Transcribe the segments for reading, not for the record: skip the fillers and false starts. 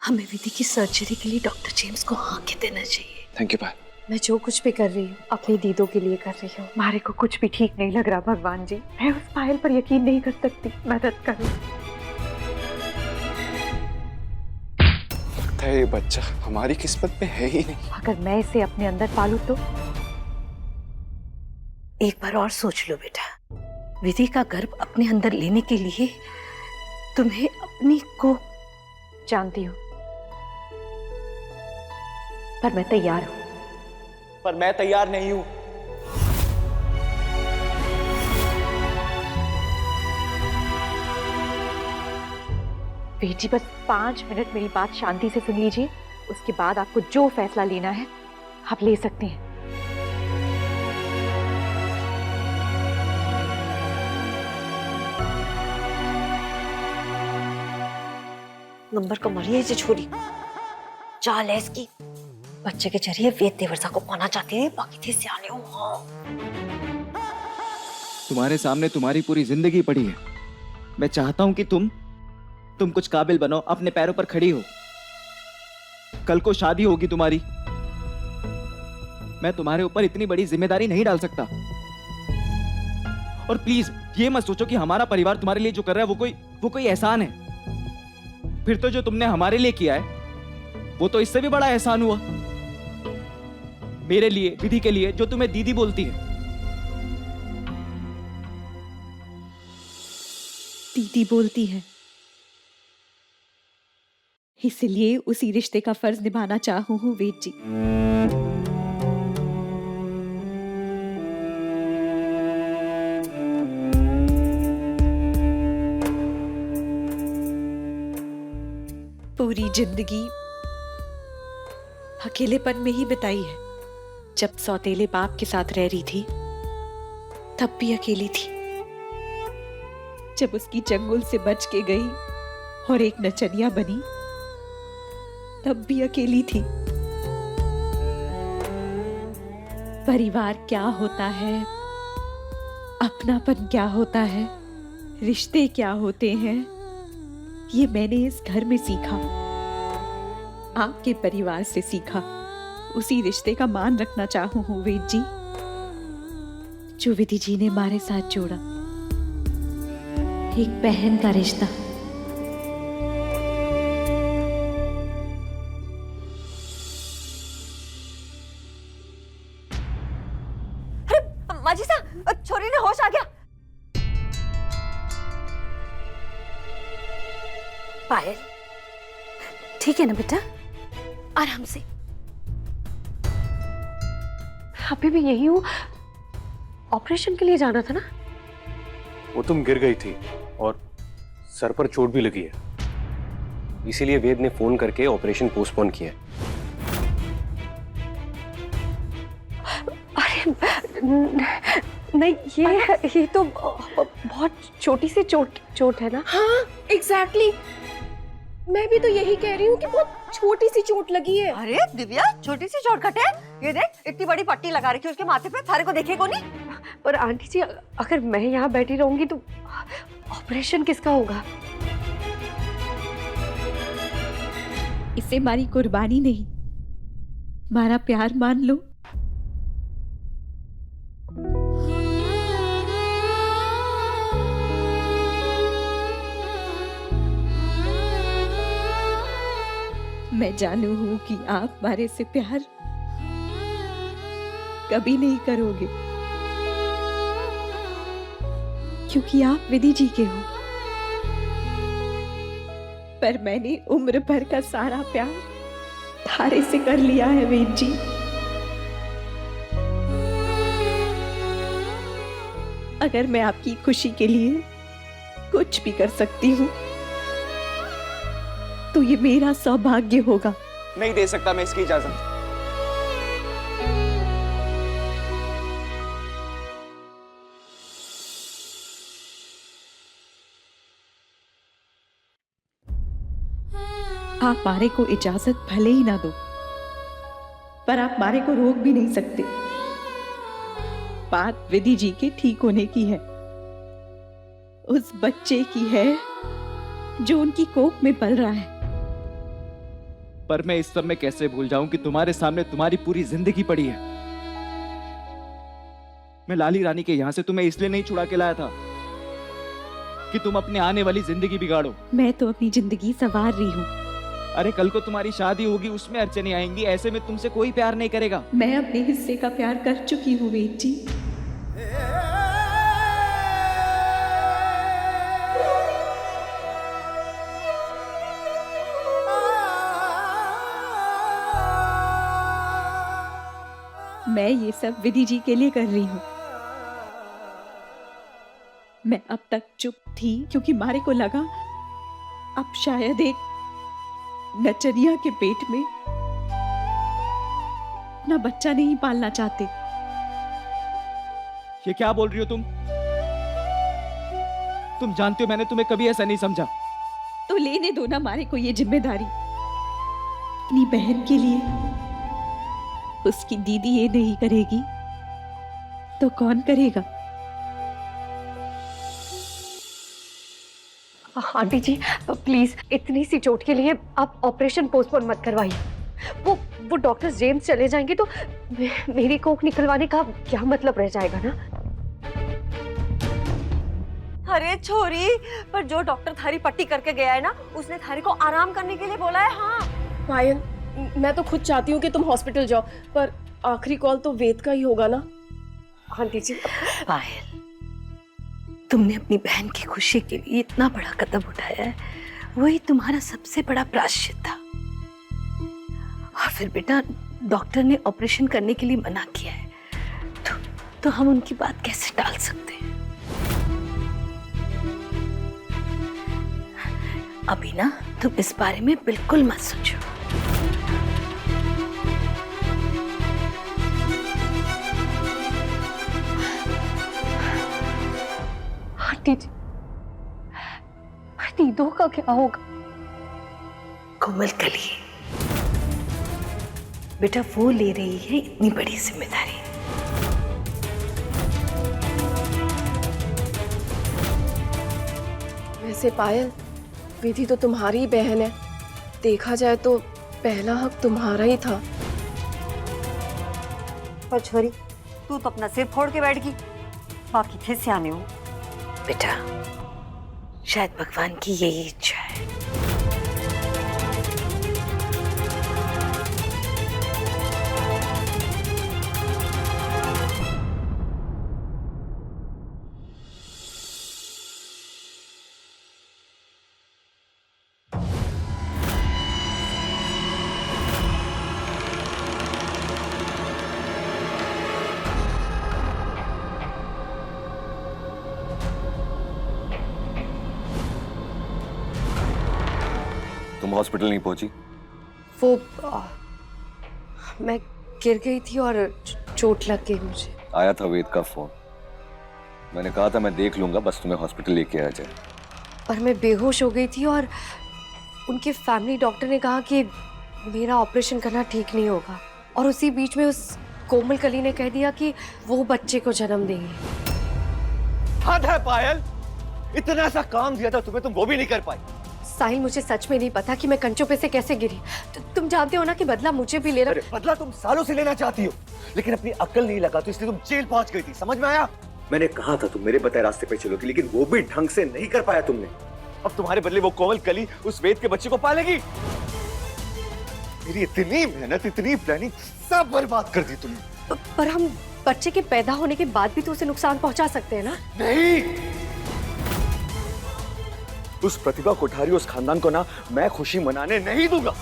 हमें विधि की सर्जरी के लिए डॉक्टर जेम्स को हाँ कह देना चाहिए। थैंक यू पायल। मैं जो कुछ भी कर रही हूँ अपनी दीदों के लिए कर रही हूँ। मारे को कुछ भी ठीक नहीं लग रहा भगवान जी। मैं उस पायल पर यकीन नहीं कर सकती। मदद करो। लगता है ये बच्चा हमारी किस्मत में है ही नहीं। अगर मैं इसे अपने अंदर पालूं तो। एक बार और सोच लो बेटा, विधि का गर्भ अपने अंदर लेने के लिए तुम्हें अपनी को जानती हूँ, पर मैं तैयार हूँ। पर मैं तैयार नहीं हूं। बेटी बस 5 मिनट मेरी बात शांति से सुन लीजिए, उसके बाद आपको जो फैसला लेना है आप ले सकते हैं। नंबर को मरिए से छोरी चाल है इसकी। बच्चे के जरिए वेद देवर्षा को पाना चाहती है, बाकी थे सियाने हो। हाँ। तुम्हारे सामने तुम्हारी पूरी जिंदगी पड़ी है। मैं चाहता हूं कि तुम कुछ काबिल बनो, अपने पैरों पर खड़ी हो। कल को शादी होगी तुम्हारी। मैं तुम्हारे ऊपर इतनी बड़ी जिम्मेदारी नहीं डाल सकता। और प्लीज ये मत सोचो कि हमारा परिवार तुम्हारे लिए जो कर रहा है वो कोई एहसान है। फिर तो जो तुमने हमारे लिए किया है वो तो इससे भी बड़ा एहसान हुआ। मेरे लिए, विधि के लिए, जो तुम्हें दीदी बोलती है। दीदी बोलती है, इसलिए उसी रिश्ते का फर्ज निभाना चाहूं हूं वेद जी। पूरी जिंदगी अकेलेपन में ही बिताई है। जब सौतेले बाप के साथ रह रही थी तब भी अकेली थी। जब उसकी चंगुल से बच के गई और एक नचनिया बनी तब भी अकेली थी। परिवार क्या होता है, अपनापन क्या होता है, रिश्ते क्या होते हैं, ये मैंने इस घर में सीखा, आपके परिवार से सीखा। उसी रिश्ते का मान रखना चाहूं हूं वेद जी, जो विधि जी ने हमारे साथ जोड़ा। एक बहन का रिश्ता। अरे माजिसा, छोरी ने होश आ गया। पायल ठीक है ना बेटा, आराम से। अभी भी यही हूँ, ऑपरेशन के लिए जाना था ना। वो तुम गिर गई थी और सर पर चोट भी लगी है, इसीलिए वेद ने फोन करके ऑपरेशन पोस्टपोन किया। अरे नहीं, ये तो बहुत छोटी सी चोट है ना। हाँ एग्जैक्टली, मैं भी तो यही कह रही हूँ कि बहुत छोटी सी चोट लगी है। अरे दिव्या, छोटी सी चोट कटे, ये देख इतनी बड़ी पट्टी लगा रखी है उसके माथे पे, थारे को देखेगा नहीं। पर आंटी जी अगर मैं यहाँ बैठी रहूंगी तो ऑपरेशन किसका होगा? इसे हमारी कुर्बानी नहीं, हमारा प्यार मान लो। मैं जानू हूं कि आप हमारे से प्यार कभी नहीं करोगे, क्योंकि आप विधि जी के हो। पर मैंने उम्र भर का सारा प्यार थारे से कर लिया है वेद जी। अगर मैं आपकी खुशी के लिए कुछ भी कर सकती हूँ तो ये मेरा सौभाग्य होगा। नहीं दे सकता मैं इसकी इजाजत। आप मारे को इजाजत भले ही ना दो, पर आप मारे को रोक भी नहीं सकते। बात विधि जी के ठीक होने की है, उस बच्चे की है जो उनकी कोख में पल रहा है। पर मैं इस सब में कैसे भूल जाऊं कि तुम्हारे सामने तुम्हारी पूरी जिंदगी पड़ी है। मैं लाली रानी के यहां से तुम्हें इसलिए नहीं छुड़ा के लाया था कि तुम अपने आने वाली जिंदगी बिगाड़ो। मैं तो अपनी जिंदगी संवार रही हूँ। अरे कल को तुम्हारी शादी होगी, उसमें अड़चने आएंगी, ऐसे में तुमसे कोई प्यार नहीं करेगा। मैं अपने हिस्से का प्यार कर चुकी हूँ वेद जी। मैं ये सब विधि जी के लिए कर रही हूँ। मैं अब तक चुप थी क्योंकि मारे को लगा अब शायद एक नचनिया के पेट में अपना बच्चा नहीं पालना चाहते। ये क्या बोल रही हो तुम? तुम जानती हो मैंने तुम्हें कभी ऐसा नहीं समझा। तो लेने दो ना मारे को ये जिम्मेदारी। अपनी बहन के लिए उसकी दीदी ये नहीं करेगी तो कौन करेगा? आंटी जी प्लीज इतनी सी चोट के लिए आप ऑपरेशन पोस्टपोन मत करवाइए। वो डॉक्टर जेम्स चले जाएंगे तो मेरी कोख निकलवाने का क्या मतलब रह जाएगा ना। अरे छोरी, पर जो डॉक्टर थारी पट्टी करके गया है ना, उसने थारी को आराम करने के लिए बोला है। हाँ पायल, मैं तो खुद चाहती हूँ कि तुम हॉस्पिटल जाओ, पर आखिरी कॉल तो वेद का ही होगा ना। आंटी जी पायल, तुमने अपनी बहन की खुशी के लिए इतना बड़ा कदम उठाया है, वही तुम्हारा सबसे बड़ा प्रायश्चित था। और फिर बेटा डॉक्टर ने ऑपरेशन करने के लिए मना किया है, तो हम उनकी बात कैसे टाल सकते हैं? अभी ना तुम इस बारे में बिल्कुल मत सोचो। आंटी जी, दीदों का क्या होगा? कोमल कली, बेटा वो ले रही है इतनी बड़ी जिम्मेदारी। वैसे पायल, विधि तो तुम्हारी ही बहन है, देखा जाए तो पहला हक तुम्हारा ही था। पर छोरी, तू तो अपना सिर फोड़ के बैठ गई, बाकी थे सियाने हो। बेटा शायद भगवान की यही इच्छा है। तुम हॉस्पिटल नहीं पहुंची? मैं गिर गई थी और चोट लग गई मुझे। आया था वेद का फोन, मैंने कहा था मैं देख लूंगा, बस तुम्हें हॉस्पिटल लेके आ जाए। पर मैं बेहोश हो गई थी और उनके फैमिली डॉक्टर ने कहा कि मेरा ऑपरेशन करना ठीक नहीं होगा, और उसी बीच में उस कोमल कली ने कह दिया कि वो बच्चे को जन्म देंगे। हाँ था पायल, इतना सा काम दिया था तुम्हें, तुम वो भी नहीं कर पाई। साहिल, मुझे सच में नहीं पता कि मैं कंचों पे से कैसे गिरी। तुम जानते हो ना कि बदला मुझे भी लेना। अरे बदला तुम सालों से लेना चाहती हो, लेकिन अपनी अक्ल नहीं लगा तो इसलिए तुम जेल पहुंच गई थी, समझ में आया? मैंने कहा था तुम मेरे बताए रास्ते पे चलोगी, लेकिन वो भी ढंग से नहीं कर पाया तुमने। अब तुम्हारे बदले वो कोमल कली उस वेद के बच्चे को पालेगी। मेरी इतनी मेहनत, इतनी प्लानिंग सब बर्बाद कर दी तुमने। पर हम बच्चे के पैदा होने के बाद भी तो उसे नुकसान पहुंचा सकते हैं ना। नहीं, उस प्रतिभा कोठारी, उस खानदान को ना मैं खुशी मनाने नहीं दूंगा।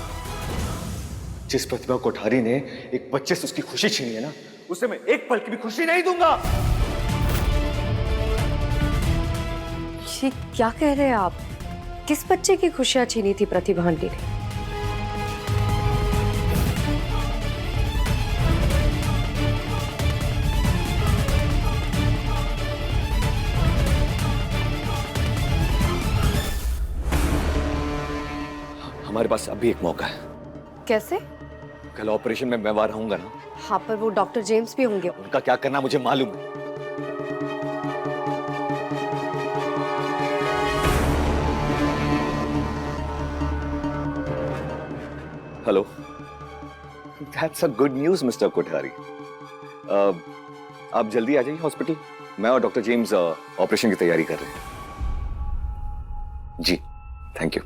जिस प्रतिभा कोठारी ने एक बच्चे से उसकी खुशी छीनी है ना, उसे मैं एक पल की भी खुशी नहीं दूंगा। ये क्या कह रहे हैं आप? किस बच्चे की खुशियां छीनी थी प्रतिभा आंटी ने? हमारे पास अभी एक मौका है। कैसे? कल ऑपरेशन में मैं वहां रहूंगा ना। हाँ, पर वो डॉक्टर जेम्स भी होंगे। उनका क्या करना मुझे मालूम है। Hello, that's a good news mister Kothari. आप जल्दी आ जाइए हॉस्पिटल। मैं और डॉक्टर जेम्स ऑपरेशन की तैयारी कर रहे हैं। जी, थैंक यू।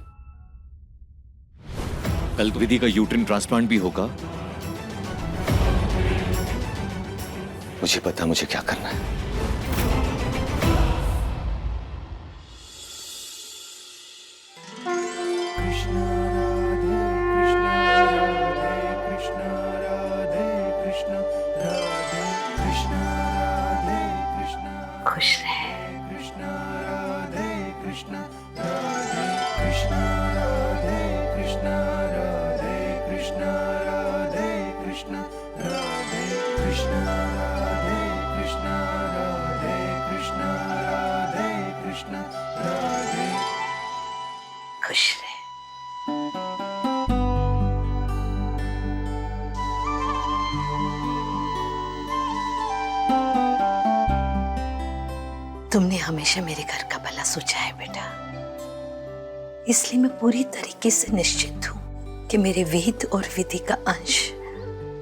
कल विधि का यूट्रिन ट्रांसप्लांट भी होगा। मुझे पता मुझे क्या करना है। खुश रहे। खुश रहे। तुमने हमेशा मेरे घर का भला सोचा है बेटा, इसलिए मैं पूरी तरीके से निश्चित हूं कि मेरे वेद और विधि का अंश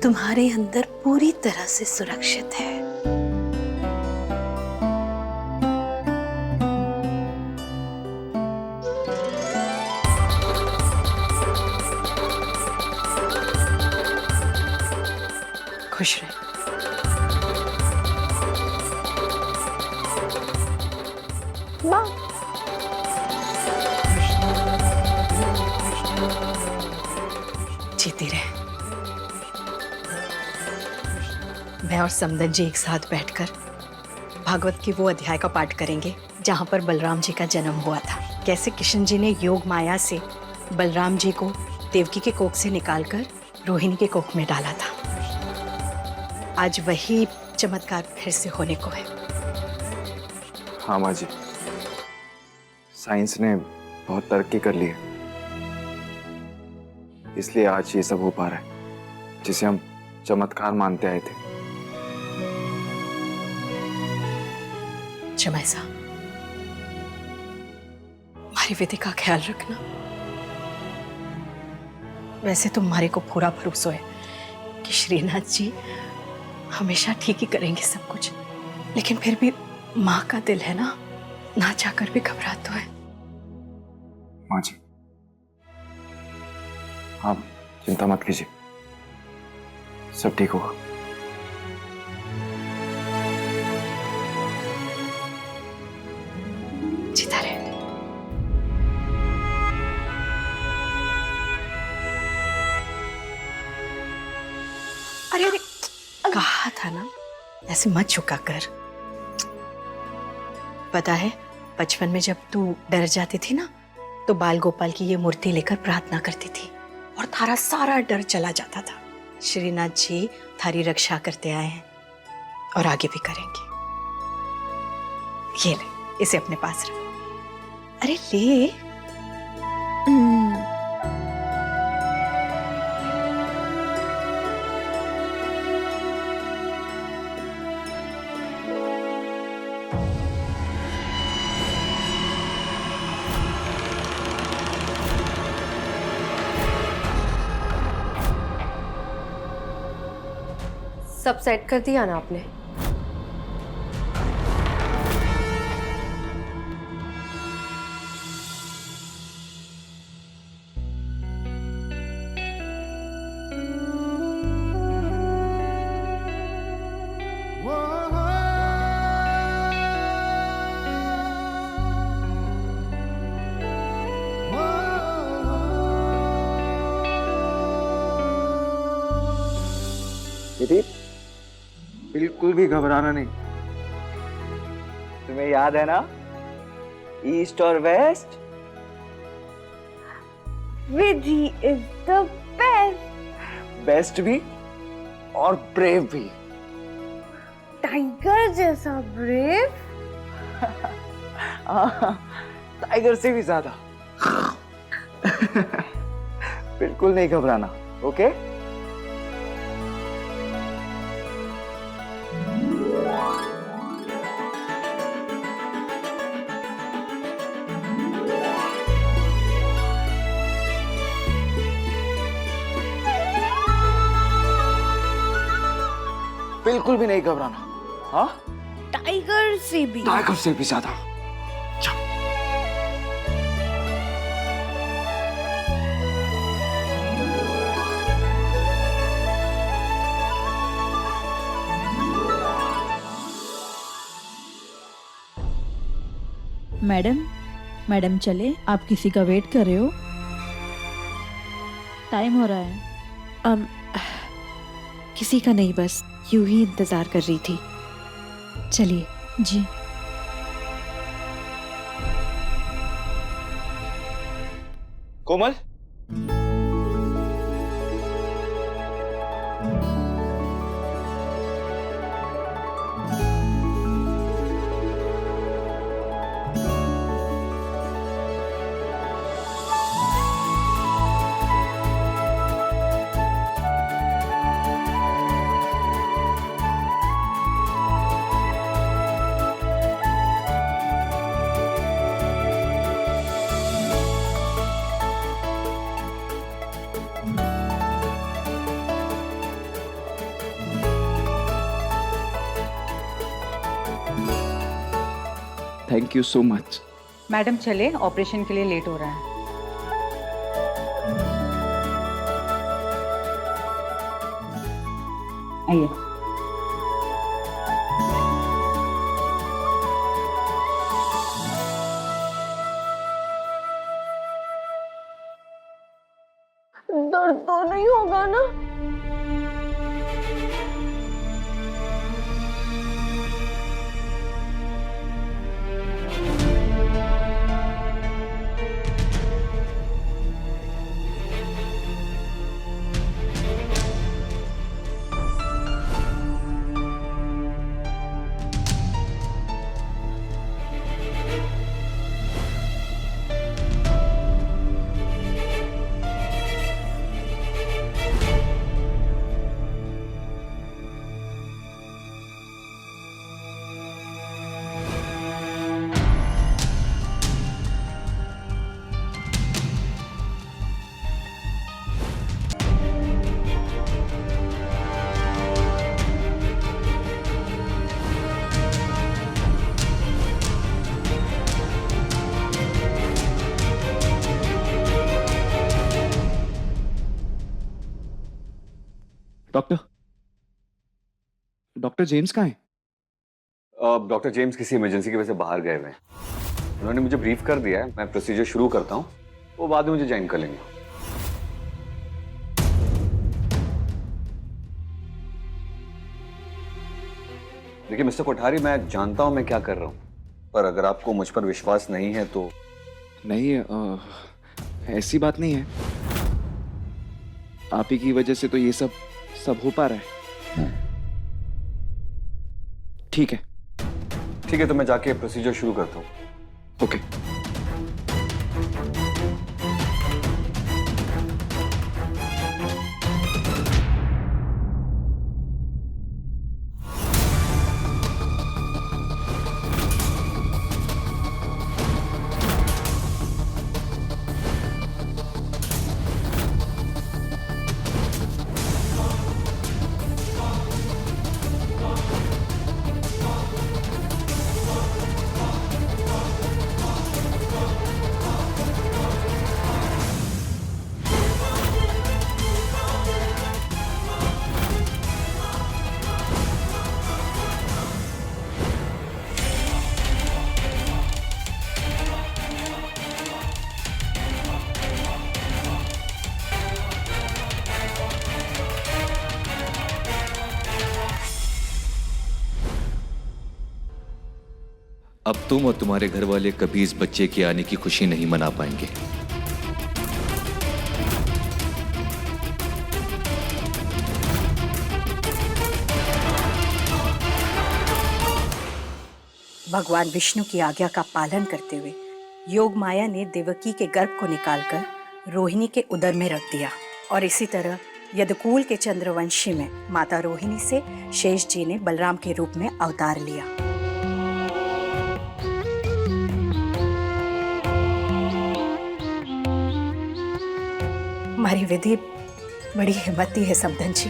तुम्हारे अंदर पूरी तरह से सुरक्षित है। खुश रहे। जीती रहे। मैं और समदन जी एक साथ बैठकर भागवत के वो अध्याय का पाठ करेंगे जहां पर बलराम जी का जन्म हुआ था। कैसे कृष्ण जी ने योग माया से बलराम जी को देवकी के कोख से निकालकर रोहिणी के कोख में डाला था। आज वही चमत्कार फिर से होने को है। हाँ माँ जी, साइंस ने बहुत तरक्की कर ली है, इसलिए आज ये सब हो पा रहा है जिसे हम चमत्कार मानते आए थे। जमैसा, हमारी विधि का ख्याल रखना। वैसे तो हमारे को पूरा भरोसा है कि श्रीनाथ जी हमेशा ठीक ही करेंगे सब कुछ, लेकिन फिर भी माँ का दिल है ना चाहकर भी घबराता है। माँ जी, आप चिंता मत कीजिए, सब ठीक होगा। जीता रहे। अरे कहा था ना ऐसे मत झुका कर। पता है, बचपन में जब तू डर जाती थी ना तो बाल गोपाल की ये मूर्ति लेकर प्रार्थना करती थी और थारा सारा डर चला जाता था। श्रीनाथ जी थारी रक्षा करते आए हैं और आगे भी करेंगे। ये ले, इसे अपने पास रख। अरे ले। सब सेट कर दिया ना आपने? विधि, बिल्कुल भी घबराना नहीं। तुम्हें याद है ना, ईस्ट और west? Vidhi is the best. Best भी और ब्रेव भी। टाइगर जैसा ब्रेव। टाइगर से भी ज्यादा। बिल्कुल नहीं घबराना, ओके? बिल्कुल भी नहीं घबराना। हाँ, टाइगर से भी। टाइगर से भी ज्यादा। मैडम, मैडम चले, आप किसी का वेट कर रहे हो? टाइम हो रहा है। किसी का नहीं, बस यूं ही इंतजार कर रही थी। चलिए। जी। Komal, thank you so much. Madam चले, ऑपरेशन के लिए लेट हो रहा है। आइए। दर्द तो नहीं होगा ना? डॉक्टर, डॉक्टर जेम्स कहाँ है? डॉक्टर जेम्स किसी इमरजेंसी की वजह से बाहर गए हुए हैं। उन्होंने मुझे ब्रीफ कर दिया है, मैं प्रोसीजर शुरू करता हूँ, वो बाद में मुझे ज्वाइन कर लेंगे। देखिए मिस्टर कोठारी, मैं जानता हूँ मैं क्या कर रहा हूँ, पर अगर आपको मुझ पर विश्वास नहीं है तो। नहीं, ऐसी बात नहीं है। आप ही की वजह से तो ये सब हो पा रहा है। ठीक है, ठीक है, तो मैं जाके प्रोसीजर शुरू करता हूँ। ओके। अब तुम और तुम्हारे घर वाले कभी इस बच्चे के आने की खुशी नहीं मना पाएंगे। भगवान विष्णु की आज्ञा का पालन करते हुए योग माया ने देवकी के गर्भ को निकालकर रोहिणी के उदर में रख दिया और इसी तरह यदुकुल के चंद्रवंशी में माता रोहिणी से शेष जी ने बलराम के रूप में अवतार लिया। हमारी विधि बड़ी हिम्मती है समधन जी।